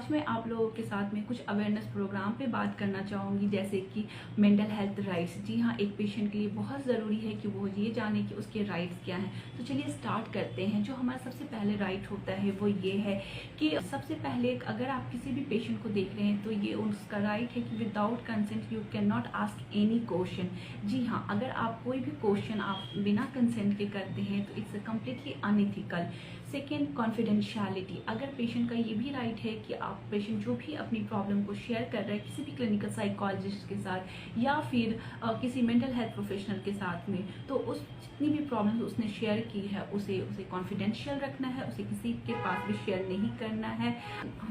आज मैं आप लोगों के साथ में कुछ अवेयरनेस प्रोग्राम पे बात करना चाहूँगी, जैसे कि मेंटल हेल्थ राइट्स। जी हाँ, एक पेशेंट के लिए बहुत ज़रूरी है कि वो ये जाने कि उसके राइट्स क्या हैं। तो चलिए स्टार्ट करते हैं। जो हमारा सबसे पहले राइट होता है वो ये है कि सबसे पहले अगर आप किसी भी पेशेंट को देख रहे हैं तो ये उसका राइट है कि without consent you can not ask any question. जी हाँ, अगर आप कोई भी क्वेश्चन आप बिना कंसेंट के करते हैं तो it's completely unethical. Second, confidentiality. अगर पेशेंट का ये भी राइट है कि आप पेशेंट जो भी अपनी प्रॉब्लम को शेयर कर रहे हैं किसी भी क्लिनिकल साइकोलॉजिस्ट के साथ या फिर किसी मेंटल हेल्थ प्रोफेशनल के साथ में, तो उस जितनी भी प्रॉब्लम उसने शेयर की है उसे कॉन्फिडेंशियल रखना है, उसे किसी के पास भी शेयर नहीं करना है।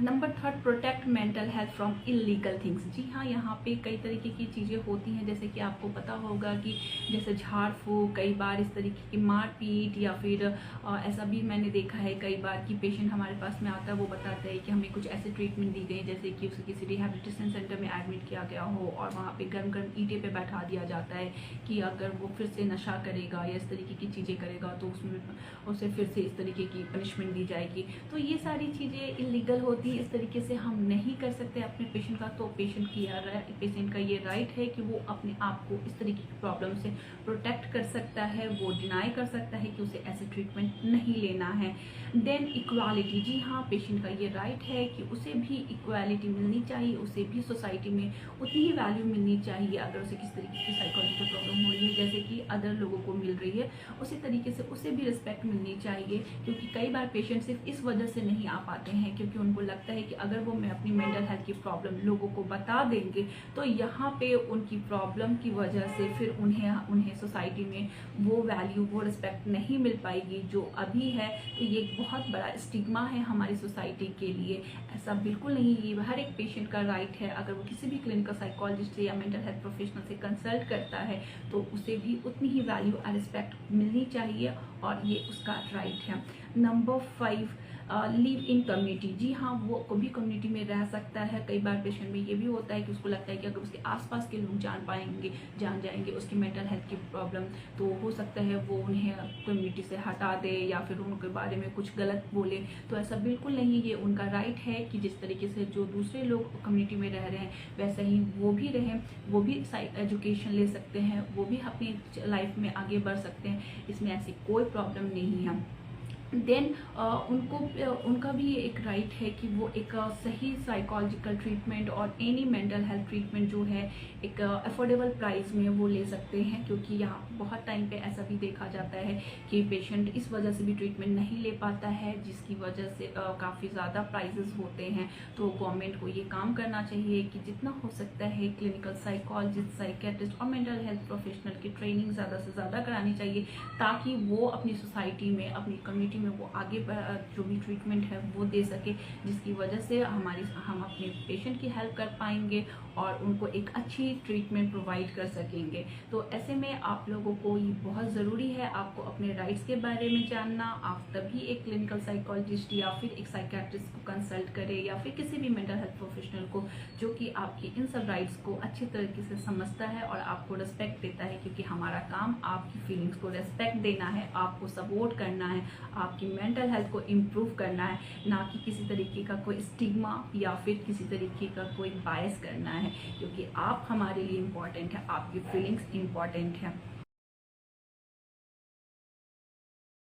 Number third, protect mental health from illegal things. जी हाँ, यहाँ पे कई तरीके की चीज़ें होती हैं, जैसे कि आपको पता होगा कि जैसे झाड़ फूक, कई बार इस तरीके की मारपीट, या फिर ऐसा भी मैंने देखा है कई बार कि पेशेंट हमारे पास में आता है, वो बताता है कि हमें कुछ ऐसे ट्रीटमेंट दी गई जैसे कि उसे किसी रिहैबिलिटेशन सेंटर में एडमिट किया गया हो और वहाँ पे गर्म गर्म ईंटें पे बैठा दिया जाता है कि अगर वो फिर से नशा करेगा या इस तरीके की चीज़ें करेगा तो उसमें उसे फिर से इस तरीके की पनिशमेंट दी जाएगी। तो ये सारी चीज़ें इलीगल होती है, इस तरीके से हम नहीं कर सकते अपने पेशेंट का। तो पेशेंट का ये राइट है कि वो अपने आप को इस तरीके की प्रॉब्लम से प्रोटेक्ट कर सकता है, वो डिनाई कर सकता है कि उसे ऐसे ट्रीटमेंट नहीं लेना है। Then equality. जी हाँ, पेशेंट का ये राइट है कि उसे भी इक्वालिटी मिलनी चाहिए, उसे भी सोसाइटी में उतनी ही वैल्यू मिलनी चाहिए। अगर उसे किस तरीके की साइकोलॉजिकल प्रॉब्लम हो रही है जैसे कि अदर लोगों को मिल रही है, उसी तरीके से उसे भी रिस्पेक्ट मिलनी चाहिए। क्योंकि कई बार पेशेंट सिर्फ इस वजह से नहीं आ पाते हैं क्योंकि उनको लगता है कि अगर वो मैं अपनी मेंटल हेल्थ की प्रॉब्लम लोगों को बता देंगे तो यहाँ पे उनकी प्रॉब्लम की वजह से फिर उन्हें सोसाइटी में वो वैल्यू, वो रिस्पेक्ट नहीं मिल पाएगी जो अभी है। तो ये एक बहुत बड़ा स्टिग्मा है हमारी सोसाइटी के लिए। ऐसा बिल्कुल नहीं, ये हर एक पेशेंट का राइट है। अगर वो किसी भी क्लिनिकल साइकोलॉजिस्ट या मेंटल हेल्थ प्रोफेशनल से कंसल्ट करता है तो उसे भी उतनी ही वैल्यू और रिस्पेक्ट मिलनी चाहिए और ये उसका राइट है। Number 5, live in community. जी हाँ, वो कभी कम्युनिटी में रह सकता है। कई बार पेशेंट में ये भी होता है कि उसको लगता है कि अगर उसके आसपास के लोग जान जाएंगे उसकी मेंटल हेल्थ की प्रॉब्लम, तो हो सकता है वो उन्हें कम्युनिटी से हटा दे या फिर उनके बारे में कुछ गलत बोले। तो ऐसा बिल्कुल नहीं, ये उनका राइट है कि जिस तरीके से जो दूसरे लोग कम्युनिटी में रह रहे हैं वैसे ही वो भी रहें, वो भी एजुकेशन ले सकते हैं, वो भी अपनी लाइफ में आगे बढ़ सकते हैं। इसमें ऐसी कोई प्रॉब्लम नहीं है। देन उनका भी एक राइट है कि वो एक सही साइकोलॉजिकल ट्रीटमेंट और एनी मेंटल हेल्थ ट्रीटमेंट जो है एक अफोर्डेबल प्राइस में वो ले सकते हैं। क्योंकि यहाँ बहुत टाइम पे ऐसा भी देखा जाता है कि पेशेंट इस वजह से भी ट्रीटमेंट नहीं ले पाता है जिसकी वजह से काफ़ी ज़्यादा प्राइजेस होते हैं। तो गवर्नमेंट को ये काम करना चाहिए कि जितना हो सकता है क्लिनिकल साइकोलॉजिस्ट, साइकेट्रिस्ट और मेंटल हेल्थ प्रोफेशनल की ट्रेनिंग ज़्यादा से ज़्यादा करानी चाहिए ताकि वो अपनी सोसाइटी में, अपनी कम्युनिटी में वो आगे जो भी ट्रीटमेंट है वो दे सके, जिसकी वजह से हम अपने पेशेंट की हेल्प कर पाएंगे और उनको एक अच्छी ट्रीटमेंट प्रोवाइड कर सकेंगे। तो ऐसे में आप लोगों को ये बहुत ज़रूरी है आपको अपने राइट्स के बारे में जानना। आप तभी एक क्लिनिकल साइकोलॉजिस्ट या फिर एक साइकेट्रिस्ट को कंसल्ट करें या फिर किसी भी मेंटल हेल्थ प्रोफेशनल को जो कि आपकी इन सब राइट्स को अच्छी तरीके से समझता है और आपको रिस्पेक्ट देता है। क्योंकि हमारा काम आपकी फीलिंग्स को रिस्पेक्ट देना है, आपको सपोर्ट करना है, आपकी मेंटल हेल्थ को इम्प्रूव करना है, ना कि किसी तरीके का कोई स्टिग्मा या फिर किसी तरीके का कोई बायस करना है। क्योंकि आप हमारे लिए इम्पोर्टेंट है, आपकी फीलिंग्स इम्पोर्टेंट है।